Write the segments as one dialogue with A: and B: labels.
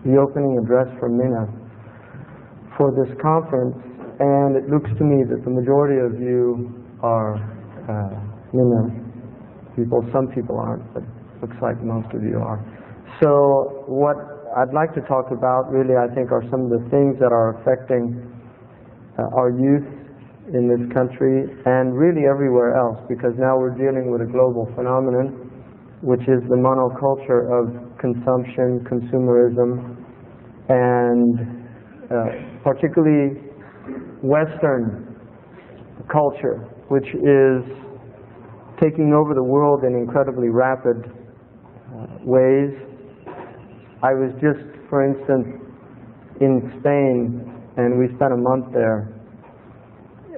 A: the opening address from Mina for this conference, and it looks to me that the majority of you are Mina people. Some people aren't, but it looks like most of you are. So what I'd like to talk about really, I think, are some of the things that are affecting our youth in this country and really everywhere else, because now we're dealing with a global phenomenon, which is the monoculture of consumption, consumerism, and particularly Western culture, which is taking over the world in incredibly rapid ways. I was just, for instance, in Spain, and we spent a month there,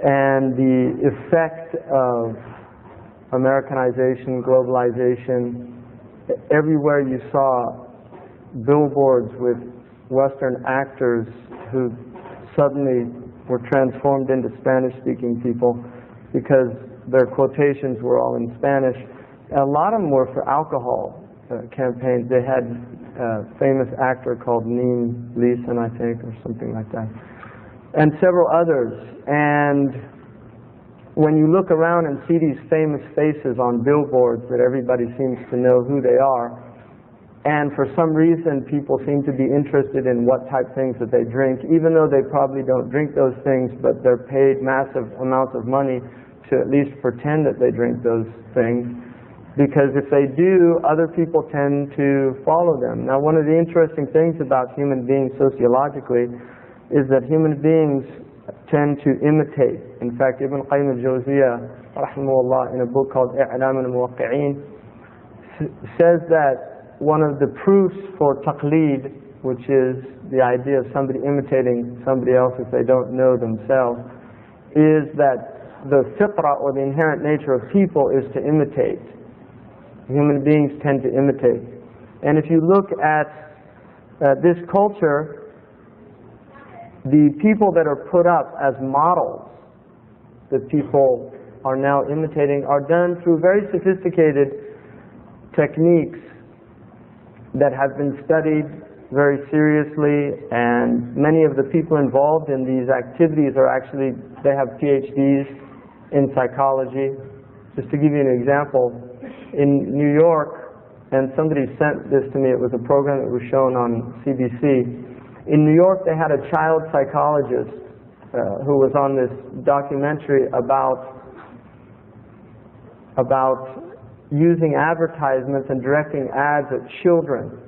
A: and the effect of Americanization, globalization, everywhere you saw billboards with Western actors who suddenly were transformed into Spanish-speaking people because their quotations were all in Spanish. A lot of them were for alcohol campaigns. They had a famous actor called Neem Leeson, I think, or something like that, and several others. And when you look around and see these famous faces on billboards that everybody seems to know who they are, and for some reason people seem to be interested in what type of things that they drink, even though they probably don't drink those things, but they're paid massive amounts of money to at least pretend that they drink those things, because if they do, other people tend to follow them. Now, one of the interesting things about human beings sociologically is that human beings tend to imitate. In fact, Ibn Qayyim al-Jawziyah, rahimahullah, in a book called I'lam al-Muwaqqi'een, says that one of the proofs for taqleed, which is the idea of somebody imitating somebody else if they don't know themselves, is that the fiqra, or the inherent nature of people, is to imitate. Human beings tend to imitate. And if you look at this culture, the people that are put up as models that people are now imitating are done through very sophisticated techniques that have been studied very seriously, and many of the people involved in these activities are actually, they have PhDs in psychology. Just to give you an example, in New York, and somebody sent this to me, it was a program that was shown on CBC. In New York, they had a child psychologist who was on this documentary about using advertisements and directing ads at children.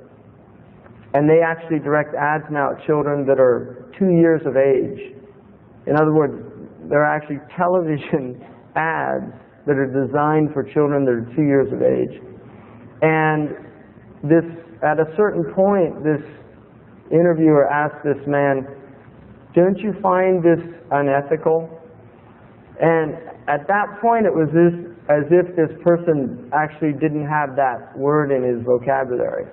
A: And they actually direct ads now at children that are 2 years of age. In other words, there are actually television ads that are designed for children that are 2 years of age. And this, at a certain point, this interviewer asked this man, "Don't you find this unethical?" And at that point it was as if this person actually didn't have that word in his vocabulary.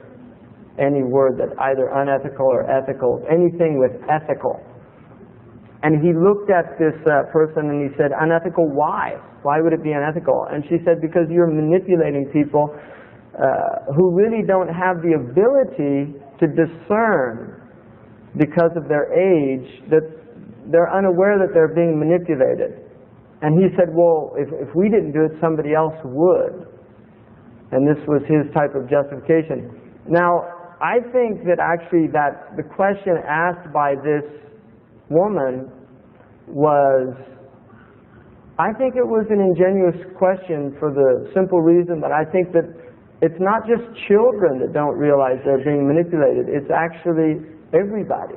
A: Any word that either unethical or ethical, anything with ethical. And he looked at this person and he said, "Unethical, why? Why would it be unethical?" And she said, "Because you're manipulating people who really don't have the ability to discern, because of their age, that they're unaware that they're being manipulated." And he said, "Well, if we didn't do it, somebody else would." And this was his type of justification. Now, I think that actually that the question asked by this woman was, I think it was an ingenuous question for the simple reason that I think that it's not just children that don't realize they're being manipulated, it's actually everybody.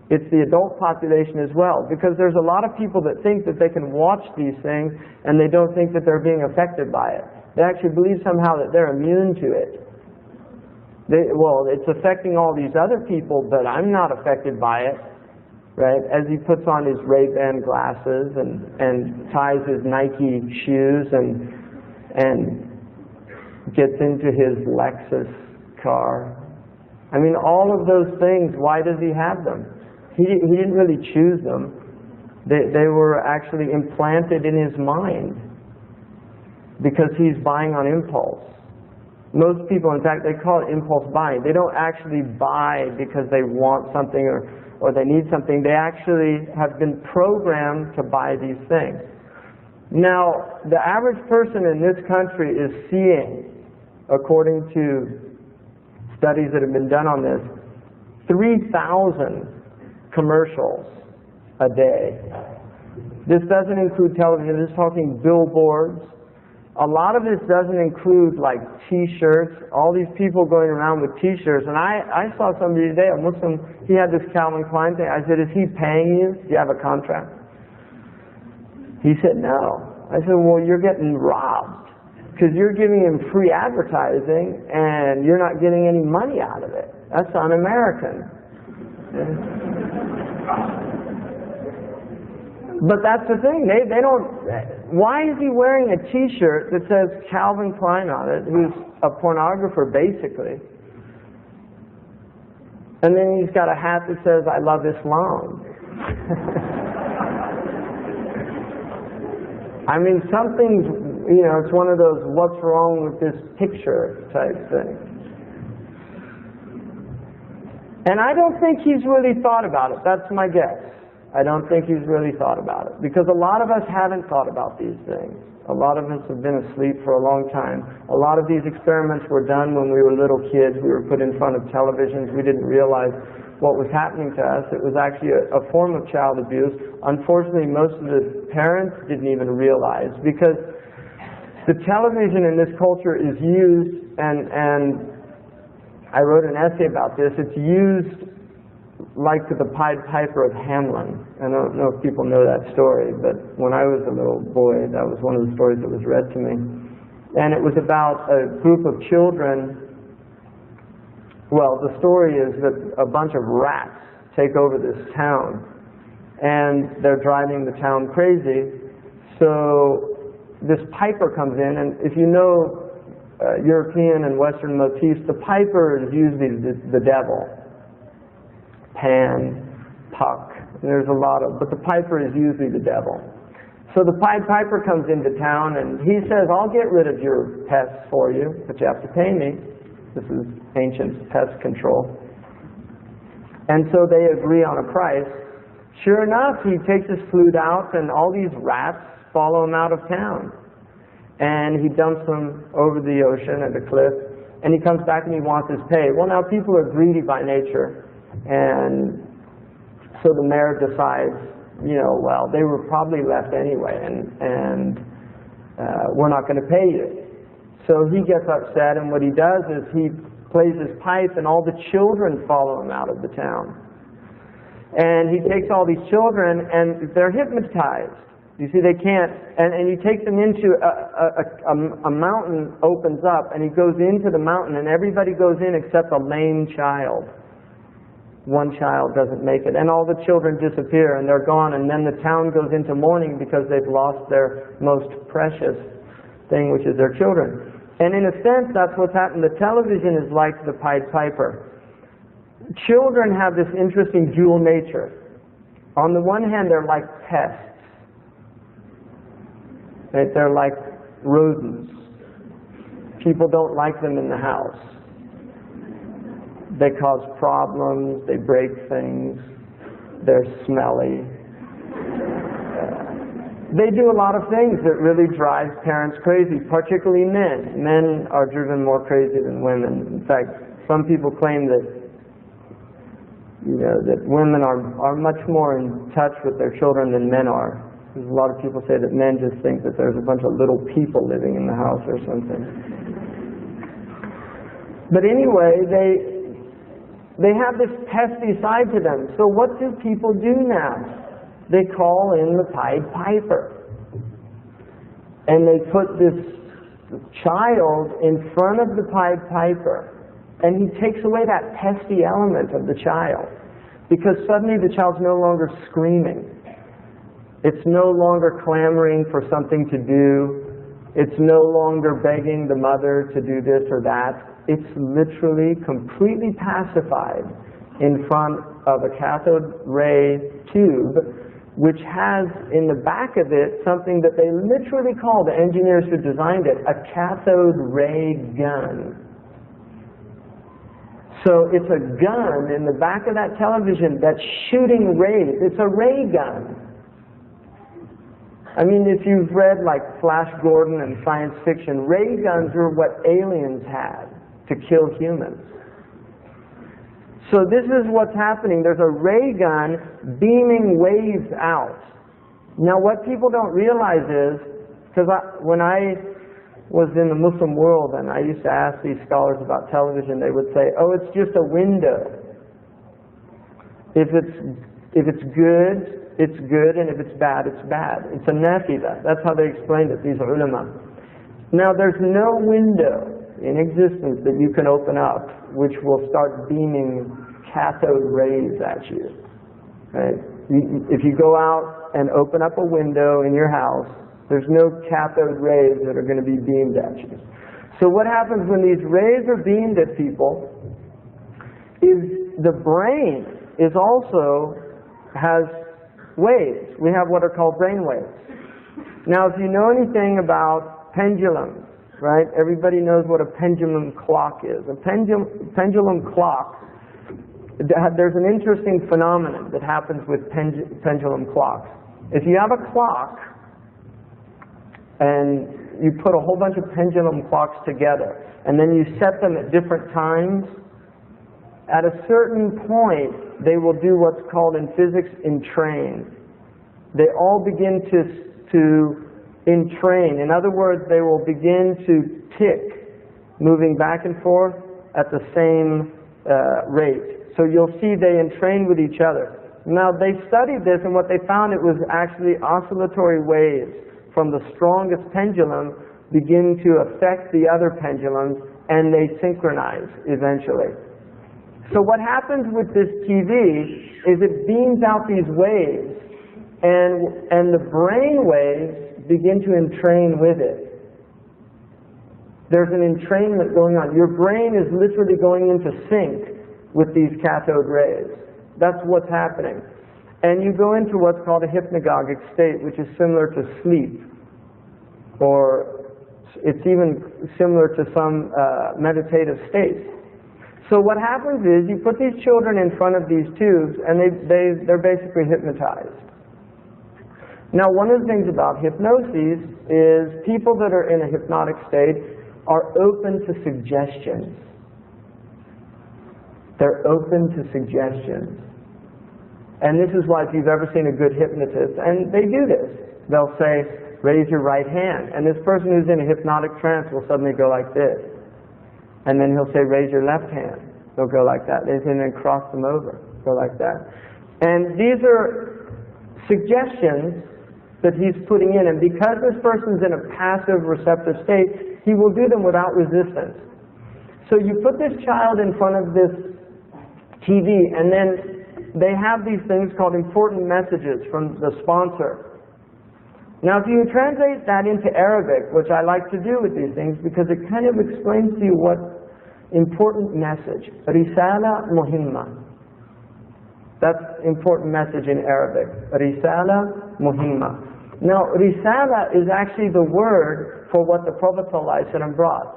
A: It's the adult population as well, because there's a lot of people that think that they can watch these things and they don't think that they're being affected by it. They actually believe somehow that they're immune to it. Well, it's affecting all these other people, but I'm not affected by it, right? As he puts on his Ray-Ban glasses and ties his Nike shoes and gets into his Lexus car. I mean, all of those things, why does he have them? He didn't really choose them. They were actually implanted in his mind because he's buying on impulse. Most people, in fact, they call it impulse buying. They don't actually buy because they want something or they need something. They actually have been programmed to buy these things. Now, the average person in this country is seeing, according to studies that have been done on this, 3,000 commercials a day. This doesn't include television. This is talking billboards. A lot of this doesn't include like T-shirts, all these people going around with T-shirts. And I saw somebody today, a Muslim, he had this Calvin Klein thing. I said, is he paying you? Do you have a contract? He said, no. I said, well, you're getting robbed because you're giving him free advertising and you're not getting any money out of it. That's un-American. But that's the thing. They don't. Why is he wearing a T-shirt that says Calvin Klein on it, who's a pornographer basically? And then he's got a hat that says, I love Islam. I mean, something's, it's one of those what's wrong with this picture type thing. And I don't think he's really thought about it. That's my guess. I don't think he's really thought about it. Because a lot of us haven't thought about these things. A lot of us have been asleep for a long time. A lot of these experiments were done when we were little kids. We were put in front of televisions. We didn't realize what was happening to us. It was actually a form of child abuse. Unfortunately, most of the parents didn't even realize, because the television in this culture is used, and I wrote an essay about this, it's used like the Pied Piper of Hamelin. I don't know if people know that story, but when I was a little boy, that was one of the stories that was read to me. And it was about a group of children. Well, the story is that a bunch of rats take over this town, and they're driving the town crazy. So this piper comes in, and if you know European and Western motifs, the piper is usually the devil. Pan, Puck, there's a lot of, but the piper is usually the devil. So the Pied Piper comes into town, and he says, I'll get rid of your pests for you, but you have to pay me. This is ancient pest control. And so they agree on a price. Sure enough, he takes his flute out, and all these rats follow him out of town. And he dumps them over the ocean at a cliff, and he comes back and he wants his pay. Well, now people are greedy by nature, and so the mayor decides, well, they were probably left anyway, and we're not going to pay you. So he gets upset, and what he does is he plays his pipe, and all the children follow him out of the town. And he takes all these children, and they're hypnotized. You see, they can't, and he takes them into a mountain opens up, and he goes into the mountain, and everybody goes in except a lame child. One child doesn't make it, and all the children disappear, and they're gone, and then the town goes into mourning because they've lost their most precious thing, which is their children. And in a sense, that's what's happened. The television is like the Pied Piper. Children have this interesting dual nature. On the one hand, they're like pests. Right? They're like rodents. People don't like them in the house. They cause problems, they break things, they're smelly. They do a lot of things that really drive parents crazy, particularly men. Men are driven more crazy than women. In fact, some people claim that that women are much more in touch with their children than men are. There's a lot of people say that men just think that there's a bunch of little people living in the house or something. But anyway, they have this pesty side to them. So what do people do now? They call in the Pied Piper. And they put this child in front of the Pied Piper. And he takes away that pesty element of the child. Because suddenly the child's no longer screaming. It's no longer clamoring for something to do. It's no longer begging the mother to do this or that. It's literally completely pacified in front of a cathode ray tube, which has in the back of it something that they literally call, the engineers who designed it, a cathode ray gun. So it's a gun in the back of that television that's shooting rays. It's a ray gun. I mean, if you've read like Flash Gordon and science fiction, ray guns are what aliens had to kill humans. So this is what's happening. There's a ray gun beaming waves out. Now what people don't realize is, because when I was in the Muslim world and I used to ask these scholars about television, they would say, oh, it's just a window. If it's good, it's good, and if it's bad, it's bad. It's a nafida. That's how they explained it, these ulama. Now there's no window in existence that you can open up which will start beaming cathode rays at you. Right? If you go out and open up a window in your house, there's no cathode rays that are going to be beamed at you. So what happens when these rays are beamed at people is the brain has waves. We have what are called brain waves. Now if you know anything about pendulums, right? Everybody knows what a pendulum clock is. A pendulum clock, there's an interesting phenomenon that happens with pendulum clocks. If you have a clock and you put a whole bunch of pendulum clocks together and then you set them at different times, at a certain point they will do what's called in physics entrain. They all begin to entrain. In other words, they will begin to tick, moving back and forth at the same rate. So you'll see they entrain with each other. Now they studied this, and what they found, it was actually oscillatory waves from the strongest pendulum begin to affect the other pendulums, and they synchronize eventually. So what happens with this TV is it beams out these waves, and the brain waves begin to entrain with it. There's an entrainment going on. Your brain is literally going into sync with these cathode rays. That's what's happening. And you go into what's called a hypnagogic state, which is similar to sleep, or it's even similar to some meditative states. So what happens is you put these children in front of these tubes and they're basically hypnotized. Now one of the things about hypnosis is people that are in a hypnotic state are open to suggestions. They're open to suggestions. And this is why if you've ever seen a good hypnotist, and they do this, they'll say, raise your right hand. And this person who's in a hypnotic trance will suddenly go like this. And then he'll say, raise your left hand. They'll go like that. And then cross them over, go like that. And these are suggestions that he's putting in. And because this person's in a passive receptive state, he will do them without resistance. So you put this child in front of this TV, and then they have these things called important messages from the sponsor. Now if you translate that into Arabic, which I like to do with these things because it kind of explains to you what important message. Risala muhimma. That's important message in Arabic. Risala muhimma. Now risala is actually the word for what the Prophet ﷺ brought.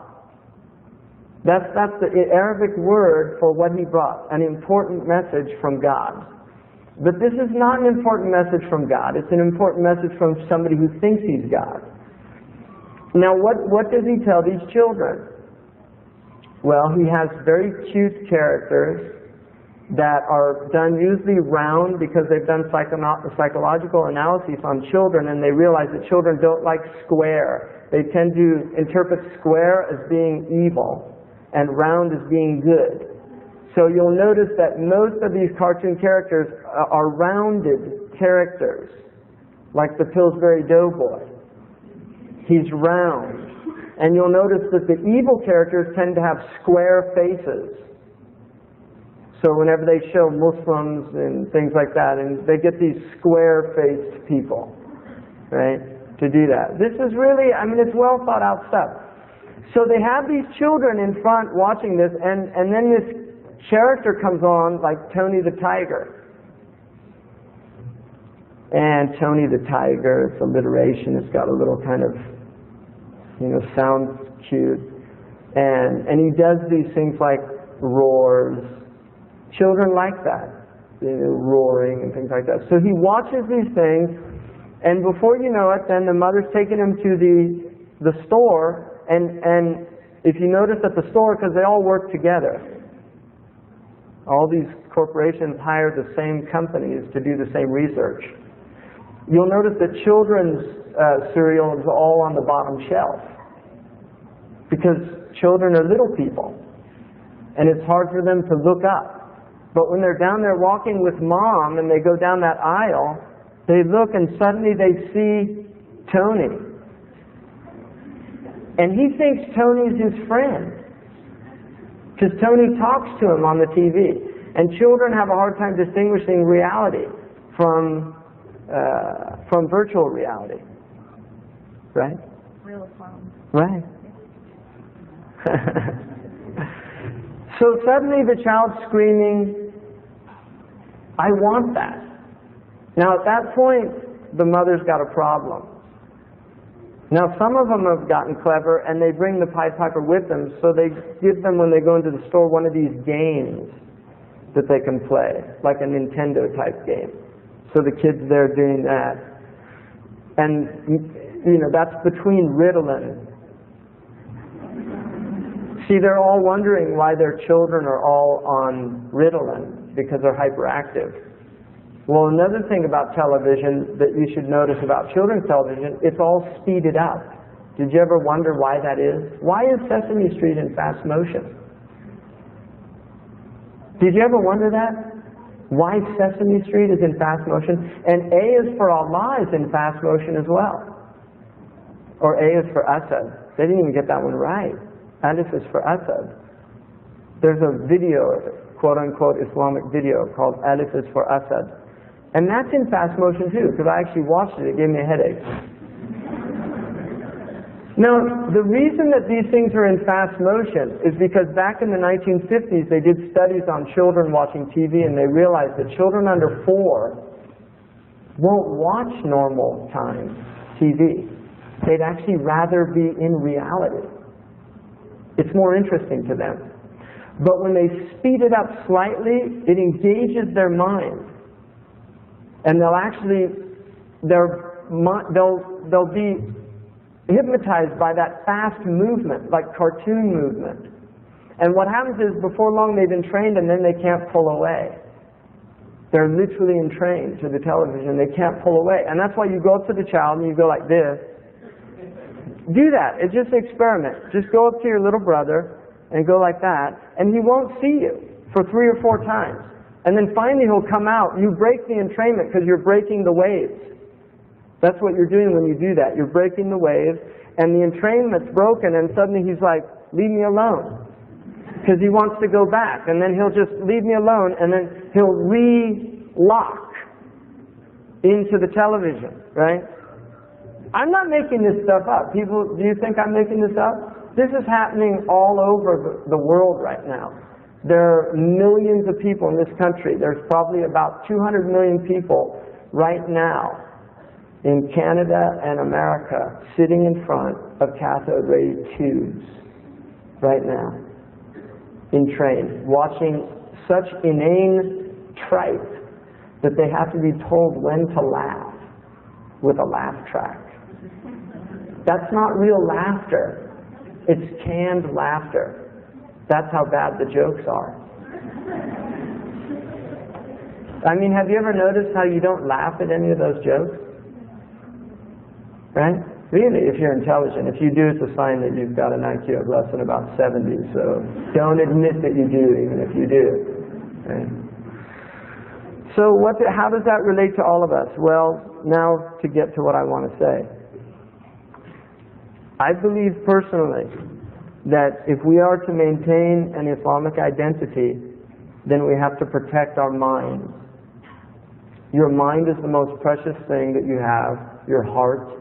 A: That's the Arabic word for what he brought, an important message from God. But this is not an important message from God. It's an important message from somebody who thinks he's God. Now what does he tell these children? Well, he has very cute characters that are done usually round because they've done psychological analyses on children, and they realize that children don't like square. They tend to interpret square as being evil and round as being good. So you'll notice that most of these cartoon characters are rounded characters, like the Pillsbury Doughboy. He's round. And you'll notice that the evil characters tend to have square faces. So whenever they show Muslims and things like that, and they get these square-faced people, right, to do that. This is really, I mean, it's well thought out stuff. So they have these children in front watching this, and then this character comes on, like Tony the Tiger. And Tony the Tiger, it's alliteration, it's got a little kind of, sounds cute. And he does these things like roars. Children like that, roaring and things like that. So he watches these things, and before you know it, then the mother's taking him to the store, and if you notice at the store, because they all work together, all these corporations hire the same companies to do the same research. You'll notice that children's cereal is all on the bottom shelf, because children are little people, and it's hard for them to look up. But when they're down there walking with mom and they go down that aisle, they look and suddenly they see Tony. And he thinks Tony's his friend, because Tony talks to him on the TV. And children have a hard time distinguishing reality from virtual reality. Right?
B: Real fun.
A: Right. So suddenly the child's screaming, I want that. Now at that point, the mother's got a problem. Now some of them have gotten clever and they bring the Pied Piper with them, so they give them, when they go into the store, one of these games that they can play, like a Nintendo type game. So the kid's there doing that. And, you know, that's between Ritalin. See, they're all wondering why their children are all on Ritalin, because they're hyperactive. Well, another thing about television that you should notice about children's television, it's all speeded up. Did you ever wonder why that is? Why is Sesame Street in fast motion? Did you ever wonder that? Why Sesame Street is in fast motion? And A is for Allah is in fast motion as well. Or A is for Asad. They didn't even get that one right. Alif is for Asad. There's a video, quote-unquote Islamic video, called Alif is for Asad. And that's in fast motion too, because I actually watched it. It gave me a headache. Now, the reason that these things are in fast motion is because back in the 1950s, they did studies on children watching TV, and they realized that children under 4 won't watch normal time TV. They'd actually rather be in reality. It's more interesting to them. But when they speed it up slightly, it engages their mind. And they'll be hypnotized by that fast movement, like cartoon movement. And what happens is, before long they've been trained, and then they can't pull away. They're literally entrained to the television. They can't pull away. And that's why you go up to the child and you go like this. Do that. It's just an experiment. Just go up to your little brother and go like that, and he won't see you for 3 or 4 times. And then finally he'll come out. You break the entrainment because you're breaking the waves. That's what you're doing when you do that. You're breaking the waves, and the entrainment's broken, and suddenly he's like, leave me alone. Because he wants to go back, and then he'll just leave me alone, and then he'll re-lock into the television, right? I'm not making this stuff up. People, do you think I'm making this up? This is happening all over the world right now. There are millions of people in this country. There's probably about 200 million people right now in Canada and America sitting in front of cathode ray tubes right now, in train, watching such inane tripe that they have to be told when to laugh with a laugh track. That's not real laughter. It's canned laughter. That's how bad the jokes are. I mean, have you ever noticed how you don't laugh at any of those jokes? Right? Really, if you're intelligent. If you do, it's a sign that you've got an IQ of less than about 70. So don't admit that you do, even if you do. Right? So how does that relate to all of us? Well, now to get to what I want to say. I believe personally that if we are to maintain an Islamic identity, then we have to protect our minds. Your mind is the most precious thing that you have, your heart,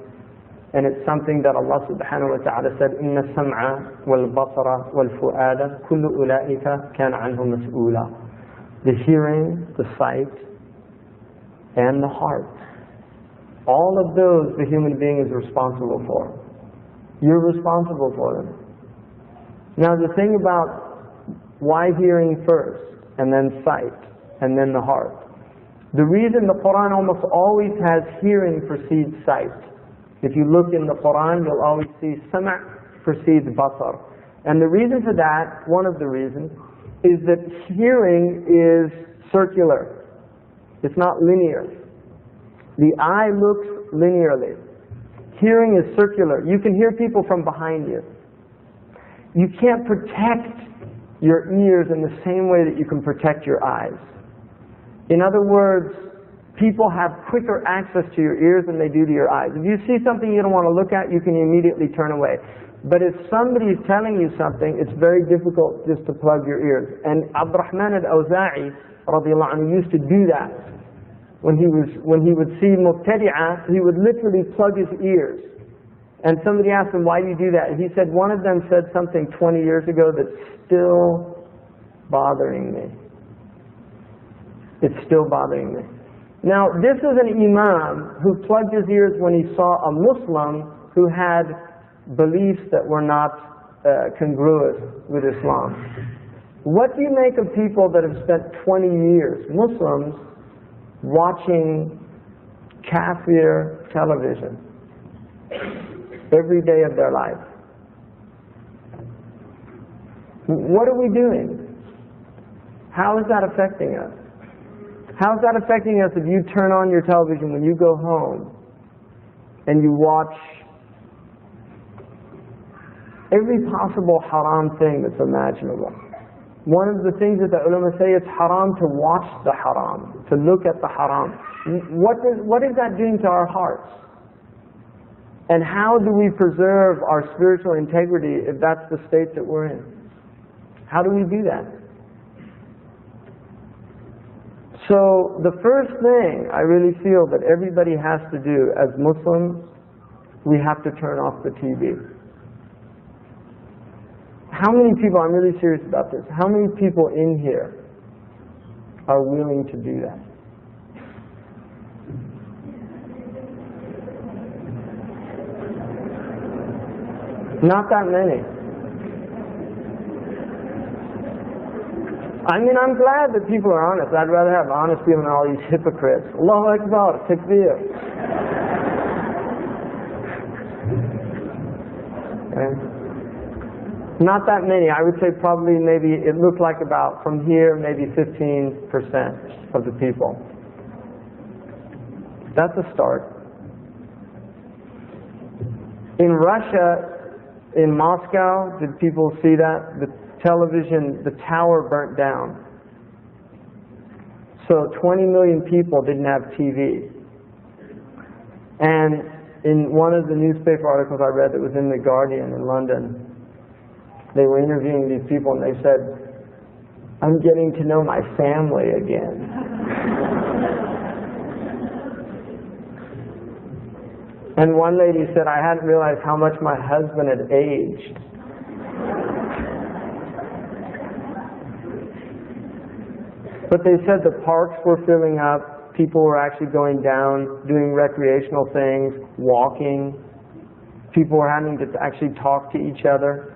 A: and it's something that Allah subhanahu wa ta'ala said, إِنَّ السَّمْعَ وَالْبَصَرَ وَالْفُؤَادَ كُلُّ أُولَٰئِكَ كَانَ عَنْهُ مَسْئُولًا. The hearing, the sight, and the heart. All of those the human being is responsible for. You're responsible for them. Now the thing about Why hearing first, and then sight, and then the heart? The reason the Quran almost always has hearing precedes sight. If you look in the Quran, you'll always see sama' precedes basar. And the reason for that, one of the reasons, is that hearing is circular. It's not linear. The eye looks linearly. Hearing is circular. You can hear people from behind you. You can't protect your ears in the same way that you can protect your eyes. In other words, people have quicker access to your ears than they do to your eyes. If you see something you don't want to look at, you can immediately turn away. But if somebody is telling you something, it's very difficult just to plug your ears. And Abdurrahman al-Awza'i radiallahu anhu used to do that. When he would see mubtadi'ah, he would literally plug his ears. And somebody asked him, why do you do that? And he said, one of them said something 20 years ago that's still bothering me. It's still bothering me. Now, this is an imam who plugged his ears when he saw a Muslim who had beliefs that were not congruous with Islam. What do you make of people that have spent 20 years, Muslims, watching kafir television every day of their life? What are we doing? How is that affecting us? How is that affecting us if you turn on your television when you go home and you watch every possible haram thing that's imaginable? One of the things that the ulama say, it's haram to watch the haram, to look at the haram. What is that doing to our hearts? And how do we preserve our spiritual integrity if that's the state that we're in? How do we do that? So the first thing I really feel that everybody has to do as Muslims, we have to turn off the TV. How many people, I'm really serious about this, how many people in here are willing to do that? Not that many. I mean, I'm glad that people are honest. I'd rather have honest people than all these hypocrites. Allahu Akbar, takbir. Okay. Not that many. I would say probably maybe, it looked like about, from here, maybe 15% of the people. That's a start. In Russia, in Moscow, did people see that? The television, the tower burnt down. So 20 million people didn't have TV. And in one of the newspaper articles I read that was in The Guardian in London, they were interviewing these people and they said, I'm getting to know my family again. And one lady said, I hadn't realized how much my husband had aged. But they said the parks were filling up, people were actually going down, doing recreational things, walking. People were having to actually talk to each other.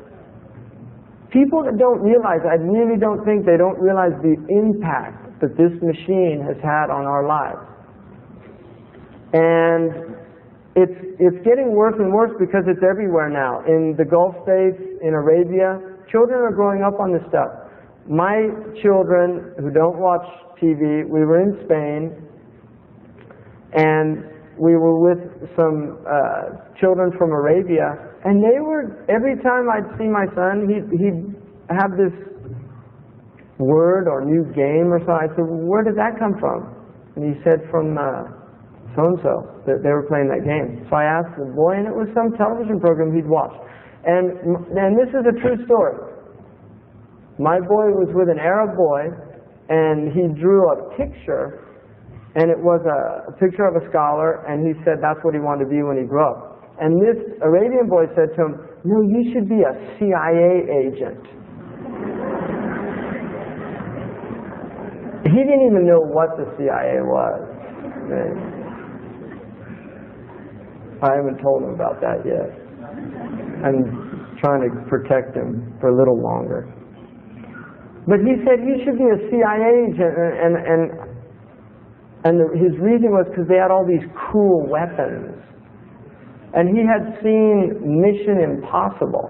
A: People that don't realize, I really don't think they don't realize the impact that this machine has had on our lives. And it's getting worse and worse because it's everywhere now. In the Gulf states, in Arabia, children are growing up on this stuff. My children who don't watch TV, we were in Spain and we were with some children from Arabia, and they were, every time I'd see my son, he'd have this word or new game or something. I said, well, where did that come from? And he said, from so-and-so, that they were playing that game. So I asked the boy, and it was some television program he'd watched. And this is a true story. My boy was with an Arab boy, and he drew a picture, and it was a picture of a scholar, and he said that's what he wanted to be when he grew up. And this Arabian boy said to him, no, you should be a CIA agent. He didn't even know what the CIA was. I haven't told him about that yet. I'm trying to protect him for a little longer. But he said he should be a CIA agent, and his reason was because they had all these cool weapons. And he had seen Mission Impossible.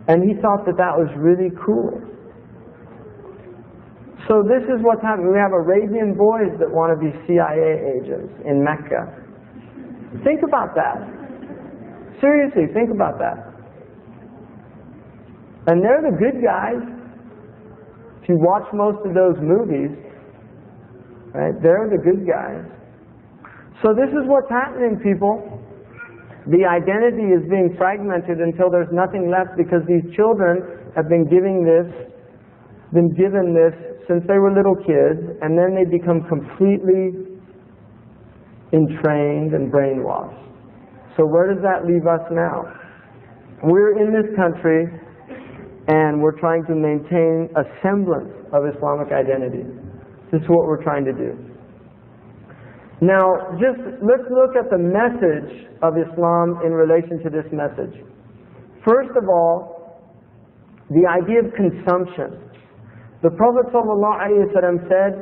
A: And he thought that that was really cool. So this is what's happening. We have Arabian boys that want to be CIA agents in Mecca. Think about that. Seriously, think about that. And they're the good guys. If you watch most of those movies, right, they're the good guys. So this is what's happening, people. The identity is being fragmented until there's nothing left, because these children have been given this since they were little kids, and then they become completely entrained and brainwashed. So where does that leave us now? We're in this country, and we're trying to maintain a semblance of Islamic identity. This is what we're trying to do. Now, let's look at the message of Islam in relation to this message. First of all, the idea of consumption. The Prophet ﷺ said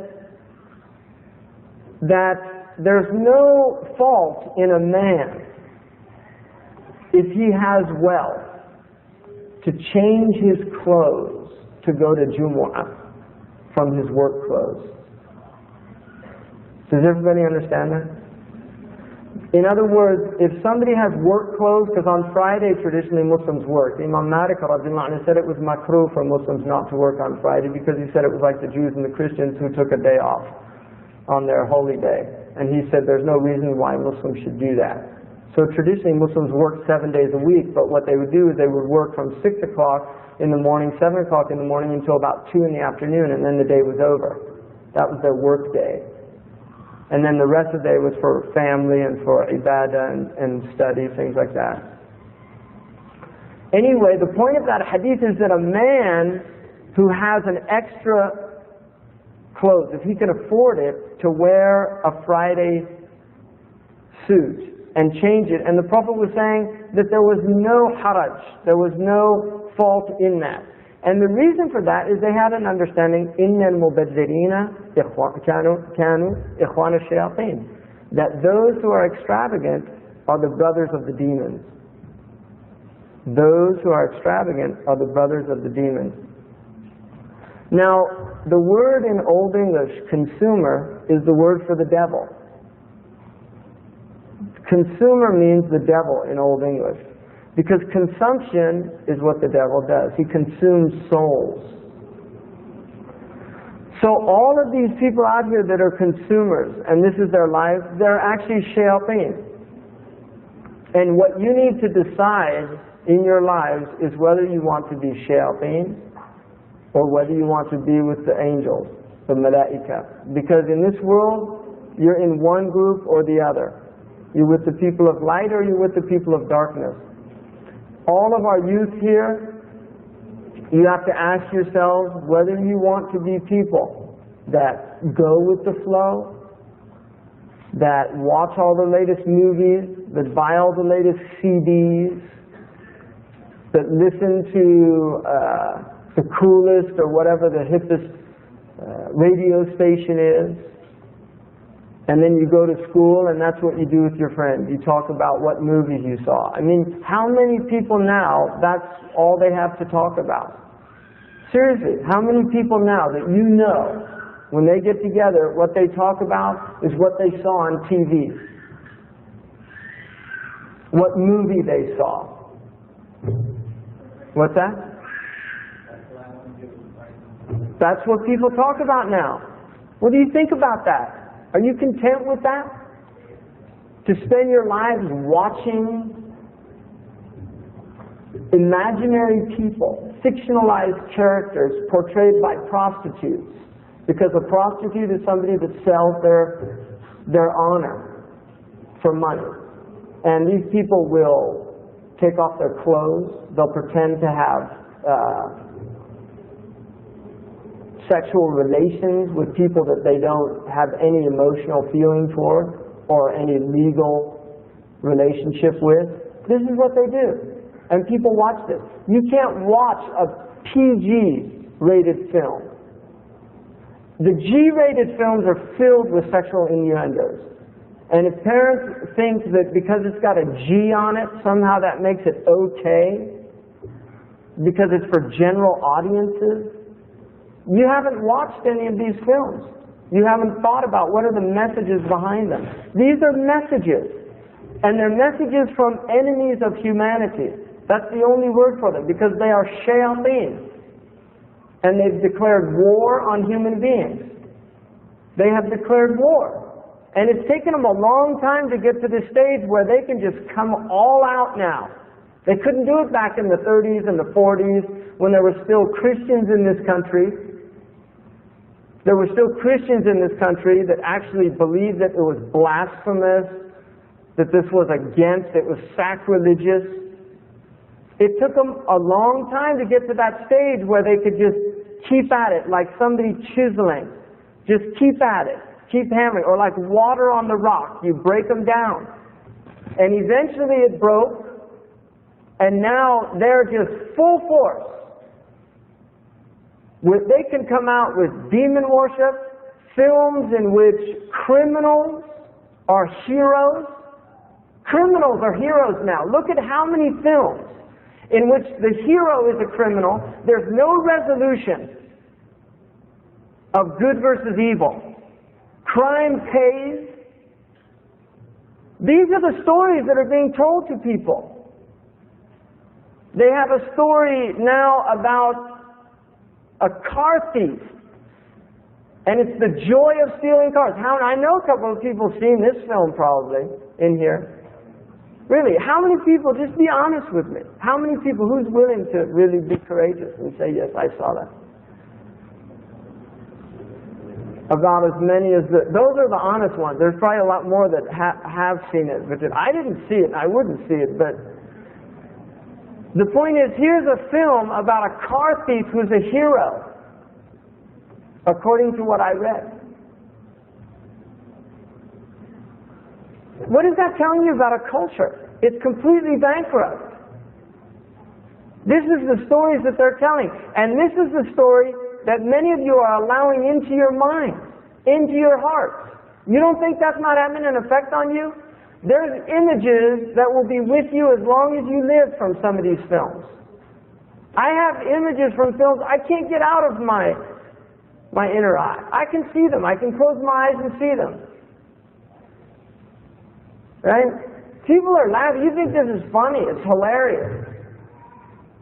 A: that there's no fault in a man if he has wealth to change his clothes to go to Jumu'ah from his work clothes. Does everybody understand that? In other words, if somebody has work clothes, because on Friday traditionally Muslims work. Imam Malik said it was makruh for Muslims not to work on Friday, because he said it was like the Jews and the Christians who took a day off on their holy day. And he said there's no reason why Muslims should do that. So traditionally Muslims worked 7 days a week, but what they would do is they would work from 6 o'clock in the morning, 7 o'clock in the morning until about 2 in the afternoon, and then the day was over. That was their work day. And then the rest of the day was for family and for ibadah and study, things like that. Anyway, the point of that hadith is that a man who has an extra clothes, if he can afford it, to wear a Friday suit and change it. And the Prophet was saying that there was no haraj, there was no fault in that. And the reason for that is they had an understanding, إِنَّ الْمُبَذِّرِينَ كَانُوا إِخْوَانَ الشَّيَاطِينَ, that those who are extravagant are the brothers of the demons. Those who are extravagant are the brothers of the demons. Now, the word in Old English, consumer, is the word for the devil. Consumer means the devil in Old English. Because consumption is what the devil does. He consumes souls. So all of these people out here that are consumers, and this is their life, they're actually shayateen. And what you need to decide in your lives is whether you want to be shayateen or whether you want to be with the angels, the malaika. Because in this world, you're in one group or the other. You're with the people of light or you're with the people of darkness. All of our youth here, you have to ask yourselves whether you want to be people that go with the flow, that watch all the latest movies, that buy all the latest CDs, that listen to the coolest or whatever the hippest radio station is. And then you go to school and that's what you do with your friends. You talk about what movies you saw. I mean, how many people now, that's all they have to talk about? Seriously, how many people now that you know, when they get together, what they talk about is what they saw on TV? What movie they saw? What's that? That's what people talk about now. What do you think about that? Are you content with that? To spend your lives watching imaginary people, fictionalized characters portrayed by prostitutes, because a prostitute is somebody that sells their honor for money. And these people will take off their clothes, they'll pretend to have sexual relations with people that they don't have any emotional feeling for or any legal relationship with. This is what they do. And people watch this. You can't watch a PG-rated film. The G-rated films are filled with sexual innuendos. And if parents think that because it's got a G on it, somehow that makes it okay, because it's for general audiences, you haven't watched any of these films. You haven't thought about what are the messages behind them. These are messages. And they're messages from enemies of humanity. That's the only word for them, because they are Shaytan. And they've declared war on human beings. They have declared war. And it's taken them a long time to get to this stage where they can just come all out now. They couldn't do it back in the 30s and the 40s when there were still Christians in this country. There were still Christians in this country that actually believed that it was blasphemous, that this was against, it was sacrilegious. It took them a long time to get to that stage where they could just keep at it like somebody chiseling. Just keep at it. Keep hammering, or like water on the rock, you break them down. And eventually it broke, and now they're just full force. They can come out with demon worship, films in which criminals are heroes. Criminals are heroes now. Look at how many films in which the hero is a criminal. There's no resolution of good versus evil. Crime pays. These are the stories that are being told to people. They have a story now about a car thief. And it's the joy of stealing cars. I know a couple of people have seen this film probably in here. Really, how many people, just be honest with me, how many people, who's willing to really be courageous and say, yes, I saw that? About as many as those are the honest ones. There's probably a lot more that have seen it, but I didn't see it. I wouldn't see it. But the point is, here's a film about a car thief who's a hero, according to what I read. What is that telling you about a culture? It's completely bankrupt. This is the stories that they're telling, and this is the story that many of you are allowing into your mind, into your heart. You don't think that's not having an effect on you? There's images that will be with you as long as you live from some of these films. I have images from films I can't get out of my inner eye. I can see them. I can close my eyes and see them. Right? People are laughing. You think this is funny. It's hilarious.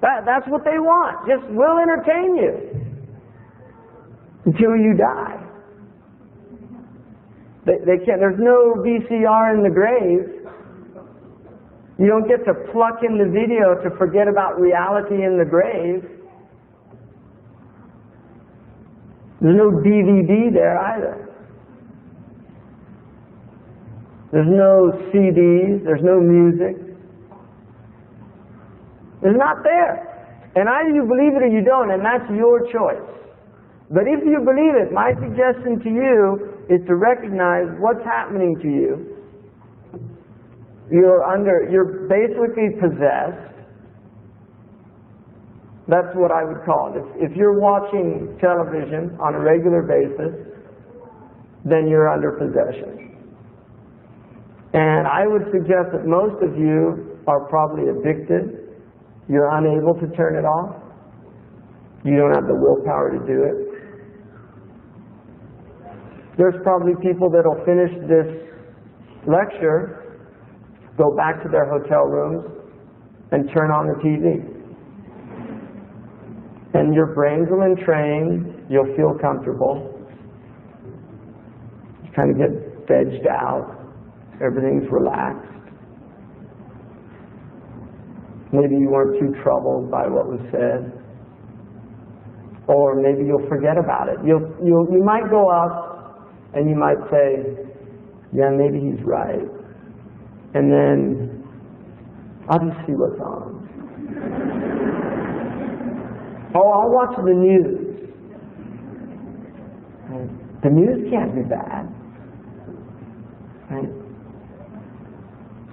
A: That's what they want. Just we'll entertain you until you die. They can't. There's no VCR in the grave. You don't get to pluck in the video to forget about reality in the grave. There's no DVD there either. There's no CDs. There's no music. It's not there. And either you believe it or you don't, and that's your choice. But if you believe it, my suggestion to you is to recognize what's happening to you. You're basically possessed. That's what I would call it. If you're watching television on a regular basis, then you're under possession. And I would suggest that most of you are probably addicted. You're unable to turn it off. You don't have the willpower to do it. There's probably people that will finish this lecture, go back to their hotel rooms, and turn on the TV. And your brains will entrain, you'll feel comfortable. You kind of get vegged out, everything's relaxed. Maybe you weren't too troubled by what was said. Or maybe you'll forget about it. You might go up and you might say, yeah, maybe he's right. And then, I'll just see what's on. Oh, I'll watch the news. The news can't be bad. Right?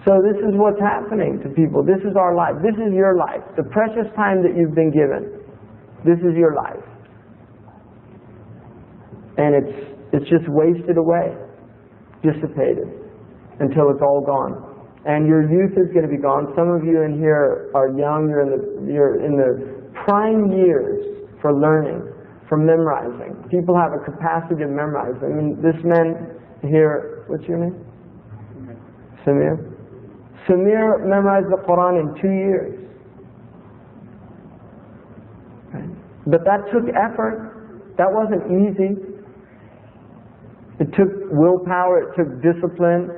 A: So this is what's happening to people. This is our life. This is your life. The precious time that you've been given. This is your life. And it's just wasted away, dissipated, until it's all gone. And your youth is going to be gone. Some of you in here are young. You're in the prime years for learning, for memorizing. People have a capacity to memorize. I mean, this man here, what's your name? Samir. Samir memorized the Quran in 2 years. Right? But that took effort. That wasn't easy. It took willpower, it took discipline,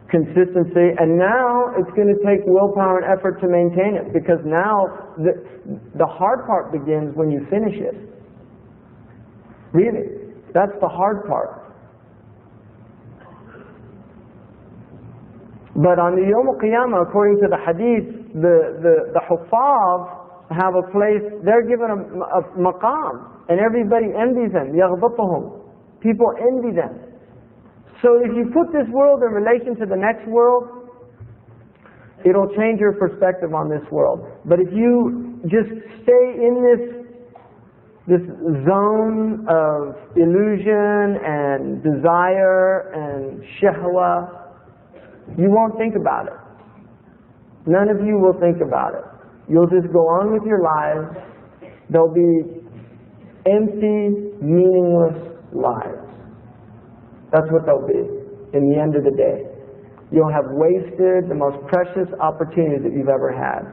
A: consistency, and now it's going to take willpower and effort to maintain it, because now the hard part begins when you finish it. Really, that's the hard part. But on the Yawm al-Qiyamah, according to the hadith, the Huffaz have a place, they're given a maqam, and everybody envies them. يَغْبَطُهُمْ. People envy them. So if you put this world in relation to the next world, it'll change your perspective on this world. But if you just stay in this zone of illusion and desire and shahwa, you won't think about it. None of you will think about it. You'll just go on with your lives. They'll be empty, meaningless lives. That's what they'll be in the end of the day. You'll have wasted the most precious opportunity that you've ever had.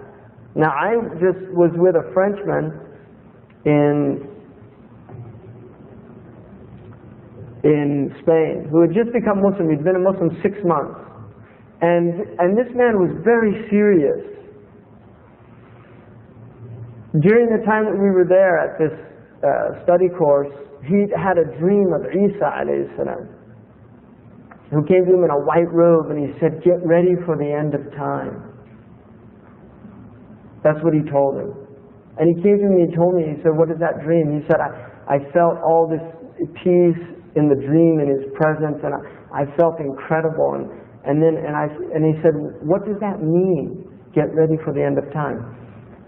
A: Now, I just was with a Frenchman in Spain who had just become Muslim. He'd been a Muslim 6 months. And this man was very serious. During the time that we were there at this study course, he had a dream of Isa alayhi salam, who came to him in a white robe, and he said, "Get ready for the end of time." That's what he told him. And he came to me and told me, he said, "What is that dream?" He said, I felt all this peace in the dream, in his presence, and I felt incredible. And he said, "What does that mean? Get ready for the end of time."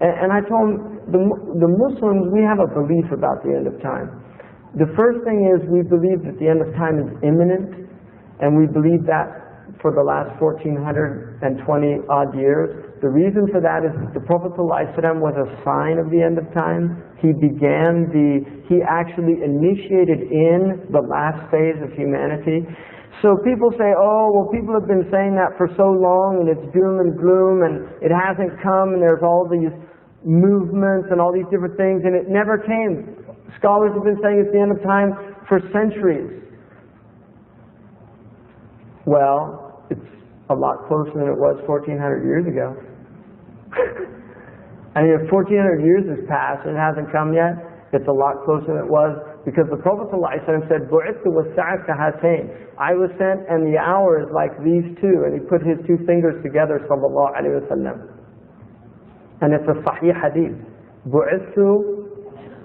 A: And I told him, the Muslims, we have a belief about the end of time. The first thing is, we believe that the end of time is imminent, and we believe that for the last 1420 odd years. The reason for that is that the Prophet ﷺ was a sign of the end of time. He actually initiated in the last phase of humanity. So people say, "Oh, well, people have been saying that for so long, and it's doom and gloom, and it hasn't come, and there's all these movements and all these different things," and it never came. Scholars have been saying it's the end of time for centuries. Well, it's a lot closer than it was 1400 years ago. I mean, if 1400 years has passed and it hasn't come yet, it's a lot closer than it was, because the Prophet ﷺ said, "Bu'ithu was-sa'a ka-hatayn." I was sent, and the hour is like these two, and he put his 2 fingers together, sallallahu alayhi wa sallam. And it's a sahih hadith. "Bu'ithu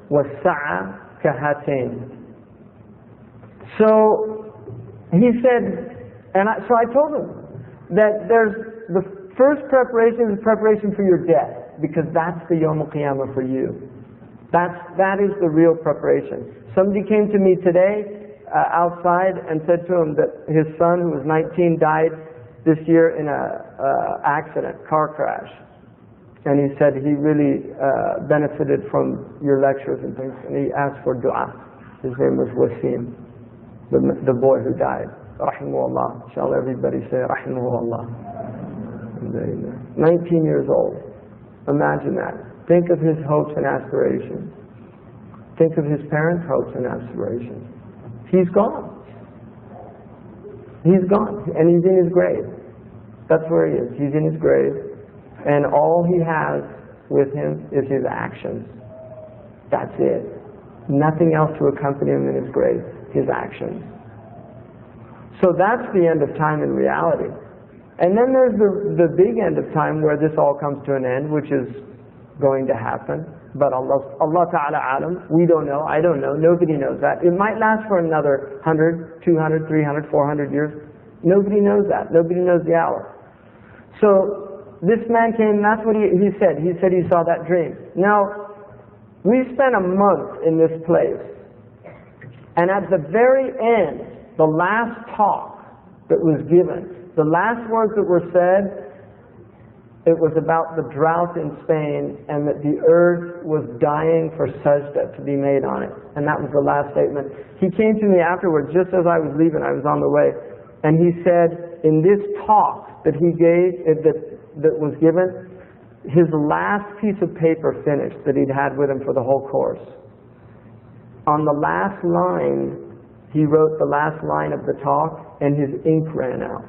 A: was-sa'a ka-hatayn." So he said, so I told him that there's the first preparation is preparation for your death, because that's the Yawm al-Qiyamah for you. That is the real preparation. Somebody came to me today outside and said to him that his son, who was 19, died this year in a accident, car crash. And he said he really benefited from your lectures and things, and he asked for dua. His name was Wasim, the boy who died. Rahimahullah. Shall everybody say Rahimahullah. 19 years old. Imagine that. Think of his hopes and aspirations. Think of his parents' hopes and aspirations. He's gone. He's gone. And he's in his grave. That's where he is. He's in his grave. And all he has with him is his actions. That's it. Nothing else to accompany him in his grave. His actions. So that's the end of time in reality. And then there's the big end of time where this all comes to an end, which is going to happen. But Allah Ta'ala alam, we don't know, I don't know, nobody knows that. It might last for another 100, 200, 300, 400 years. Nobody knows that. Nobody knows the hour. So this man came, and that's what he said. He said he saw that dream. Now, we spent a month in this place, and at the very end, the last talk that was given, the last words that were said, it was about the drought in Spain and that the earth was dying for sajda to be made on it. And that was the last statement. He came to me afterwards, just as I was leaving, I was on the way, and he said, in this talk that he gave, that was given, his last piece of paper finished that he'd had with him for the whole course. On the last line, he wrote the last line of the talk, and his ink ran out.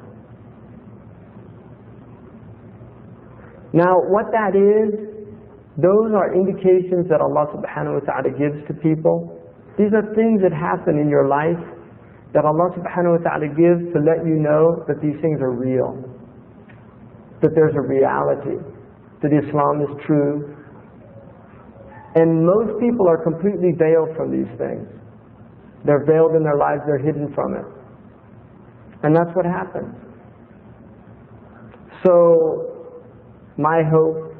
A: Now, what that is, those are indications that Allah subhanahu wa ta'ala gives to people. These are things that happen in your life that Allah subhanahu wa ta'ala gives to let you know that these things are real, that there's a reality, that Islam is true. And most people are completely veiled from these things. They're veiled in their lives, they're hidden from it. And that's what happens. So, my hope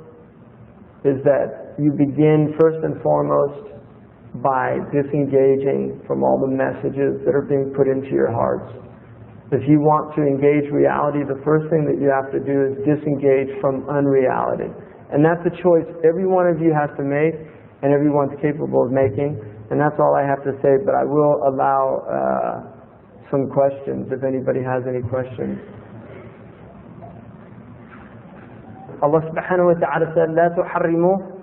A: is that you begin first and foremost by disengaging from all the messages that are being put into your hearts. If you want to engage reality, the first thing that you have to do is disengage from unreality. And that's a choice every one of you has to make, and everyone's capable of making. And that's all I have to say, but I will allow some questions if anybody has any questions. Allah subhanahu wa ta'ala said, لا تحرموا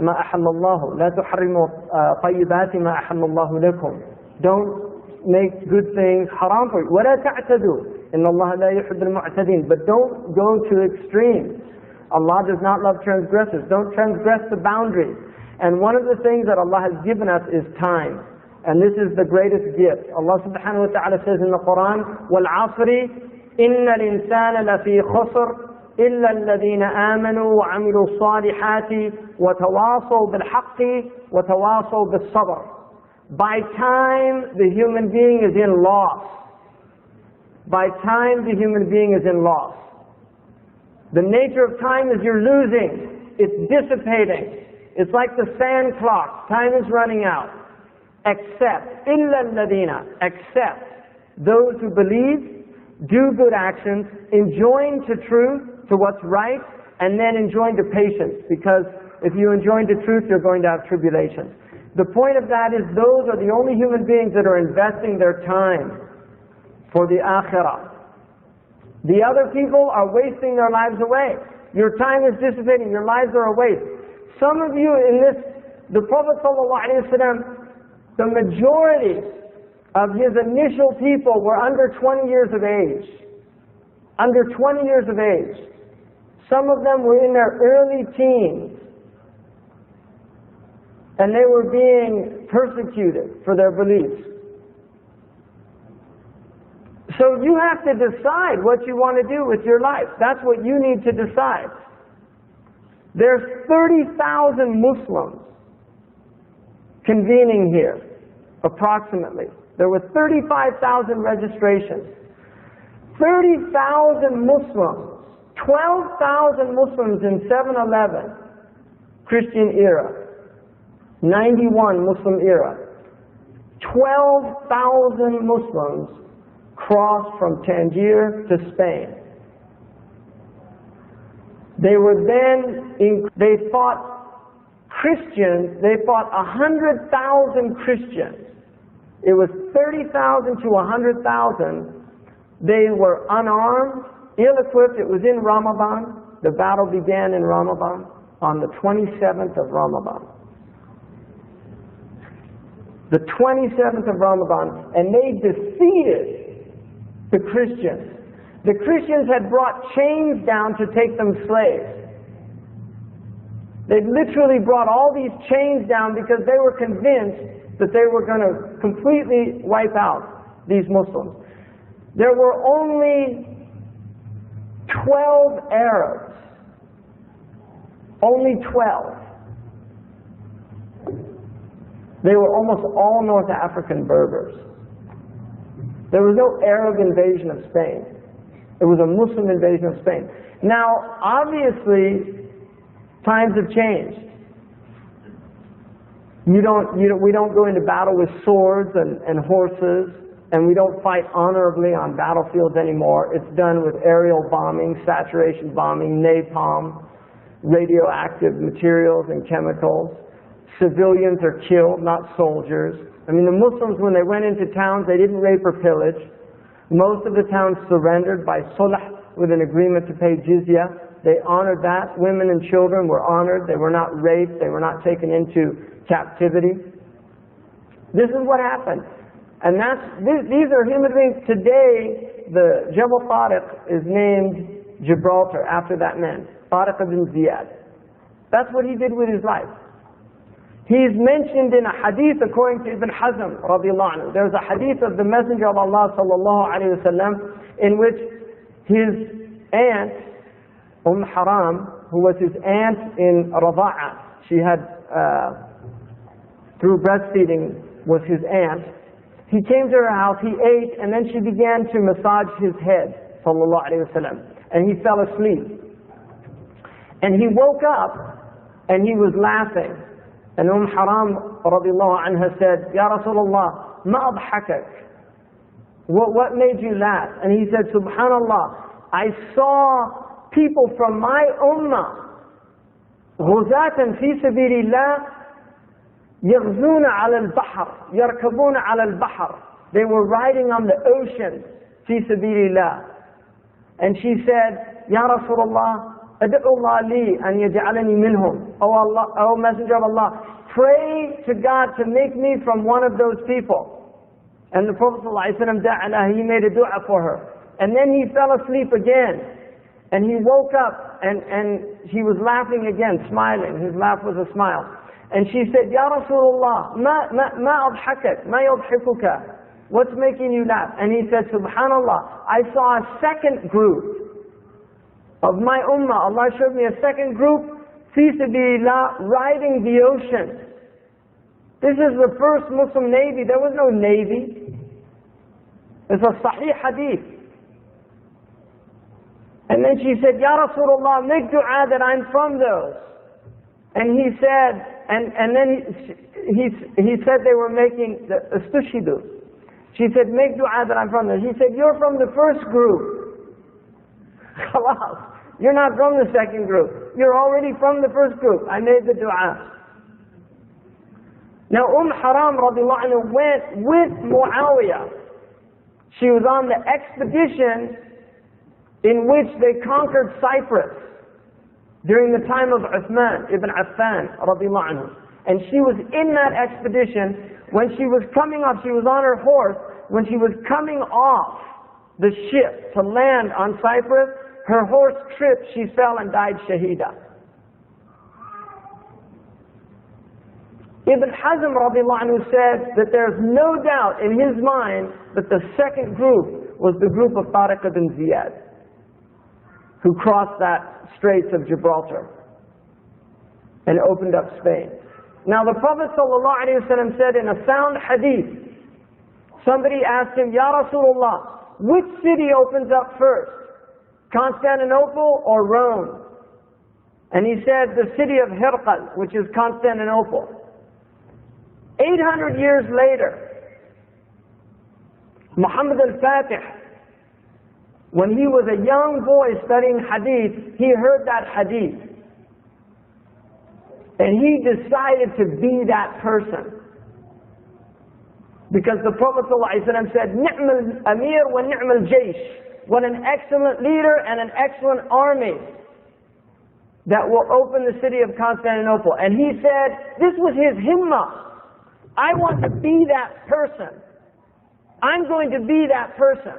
A: ما أحل الله لا تحرموا طيبات ما أحل الله لكم. Don't make good things haram for you. ولا تعتدوا إن الله لا يحب المعتدين. But don't go to extremes. Allah does not love transgressors. Don't transgress the boundaries. And one of the things that Allah has given us is time. And this is the greatest gift. Allah subhanahu wa ta'ala says in the Quran, وَالْعَصْرِ إِنَّ الْإِنسَانَ لَفِي خُسْرٍ إِلَّا الَّذِينَ آمَنُوا وَعَمِلُوا الصَّالِحَاتِ وَتَوَاصَوْا بِالْحَقِّ وَتَوَاصَوْا بِالصَّبْرِ. By time, the human being is in loss. By time, the human being is in loss. The nature of time is you're losing. It's dissipating. It's like the sand clock. Time is running out. Except, إِلَّا الَّذِينَ, except those who believe, do good actions, enjoin to truth, to what's right, and then enjoin to patience. Because if you enjoin to truth, you're going to have tribulations. The point of that is those are the only human beings that are investing their time for the akhirah. The other people are wasting their lives away. Your time is dissipating, your lives are a waste. Some of you in this, the Prophet ﷺ, the majority of his initial people were under 20 years of age. Under 20 years of age. Some of them were in their early teens. And they were being persecuted for their beliefs. So you have to decide what you want to do with your life. That's what you need to decide. There's 30,000 Muslims convening here, approximately. There were 35,000 registrations. 30,000 Muslims, 12,000 Muslims in 7/11, Christian era, 91 Muslim era. 12,000 Muslims crossed from Tangier to Spain. They were then, they fought Christians, they fought 100,000 Christians. It was 30,000 to 100,000. They were unarmed, ill-equipped. It was in Ramadan. The battle began in Ramadan, on the 27th of Ramadan. The 27th of Ramadan, and they defeated the Christians. The Christians had brought chains down to take them slaves. They literally brought all these chains down because they were convinced that they were going to completely wipe out these Muslims. There were only 12 Arabs. Only 12. They were almost all North African Berbers. There was no Arab invasion of Spain. It was a Muslim invasion of Spain. Now, obviously, times have changed. We don't go into battle with swords and horses, and we don't fight honorably on battlefields anymore. It's done with aerial bombing, saturation bombing, napalm, radioactive materials and chemicals. Civilians are killed, not soldiers. I mean, the Muslims, when they went into towns, they didn't rape or pillage. Most of the towns surrendered by sulh, with an agreement to pay jizya. They honored that. Women and children were honored. They were not raped. They were not taken into captivity. This is what happened. And these are human beings. Today, the Jabal Tariq is named Gibraltar after that man, Tariq ibn Ziyad. That's what he did with his life. He's mentioned in a hadith according to Ibn Hazm radiallahu anhu. There's a hadith of the Messenger of Allah sallallahu alayhi wa sallam in which his aunt, Haram, who was his aunt in Rada'ah, she had, through breastfeeding, was his aunt. He came to her house, he ate, and then she began to massage his head, sallallahu alayhi wa sallam, and he fell asleep. And he woke up, and he was laughing. And Haram radiallahu anha said, Ya Rasulullah, ma adhakak? What made you laugh? And he said, Subhanallah, I saw people from my ummah, غزاة في سبيل الله, يغزون على البحر, يركبون على البحر. They were riding on the ocean, في سبيل الله. And she said, Ya Rasulullah, أدعو الله لي أن يجعلني منهم. Oh Allah, oh Messenger of Allah, pray to God to make me from one of those people. And the Prophet ﷺ da'ala, he made a dua for her. And then he fell asleep again. And he woke up and he was laughing again, smiling. His laugh was a smile. And she said, Ya Rasulullah, ma adhakak, ma yadhikuka? What's making you laugh? And he said, Subhanallah, I saw a second group of my ummah. Allah showed me a second group, fi sabilillah, riding the ocean. This is the first Muslim navy. There was no navy. It's a sahih hadith. And then she said, Ya Rasulullah, make dua that I'm from those. And he said, and then he said they were making the istushidu. She said, make dua that I'm from those. He said, you're from the first group. Khalas. You're not from the second group. You're already from the first group. I made the dua. Now Haram radiallahu anhu went with Muawiyah. She was on the expedition in which they conquered Cyprus during the time of Uthman ibn Affan radiallahu anhu. And she was in that expedition. When she was coming off, she was on her horse. When she was coming off the ship to land on Cyprus, her horse tripped, she fell and died shahida. Ibn Hazm radiallahu anhu said that there's no doubt in his mind that the second group was the group of Tariq ibn Ziyad, who crossed that Straits of Gibraltar and opened up Spain. Now the Prophet ﷺ said in a sound hadith, somebody asked him, Ya Rasulullah, which city opens up first? Constantinople or Rome? And he said the city of Hirqal, which is Constantinople. 800 years later, Muhammad al-Fatih, when he was a young boy studying hadith, he heard that hadith. And he decided to be that person. Because the Prophet ﷺ said, Ni'mal Amir wa ni'mal Jaysh. What an excellent leader and an excellent army that will open the city of Constantinople. And he said, this was his himmah. I want to be that person. I'm going to be that person.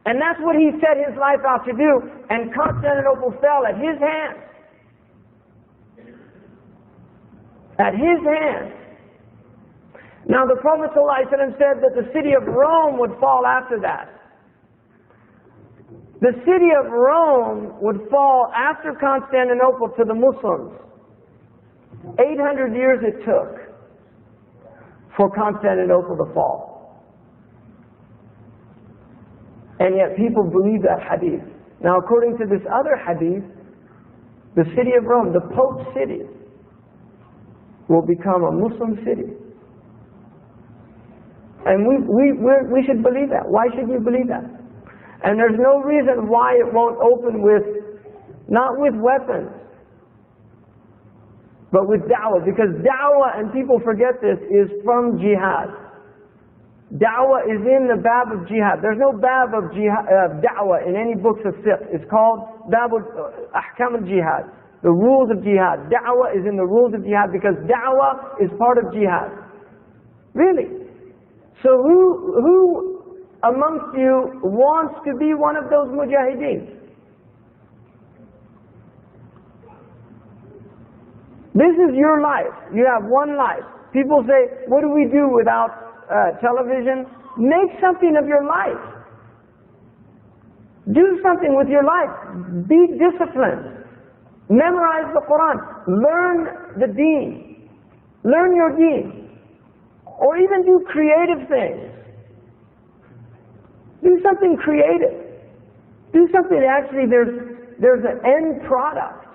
A: And that's what he set his life out to do. And Constantinople fell at his hand. At his hand. Now the Prophet ﷺ said that the city of Rome would fall after that. The city of Rome would fall after Constantinople to the Muslims. 800 years it took for Constantinople to fall. And yet people believe that hadith. Now according to this other hadith, the city of Rome, the Pope's city, will become a Muslim city. And we should believe that. Why should you believe that? And there's no reason why it won't open with, not with weapons, but with da'wah. Because da'wah, and people forget this, is from jihad. Da'wah is in the bab of jihad. There's no bab of da'wah in any books of fiqh. It's called bab ahkam al-jihad, the rules of jihad. Da'wah is in the rules of jihad because da'wah is part of jihad. Really? So who amongst you wants to be one of those mujahideen? This is your life. You have one life. People say, what do we do without television? Make something of your life. Do something with your life. Be disciplined. Memorize the Quran. Learn the deen. Learn your deen. Or even do creative things. Do something creative. Do something actually there's an end product.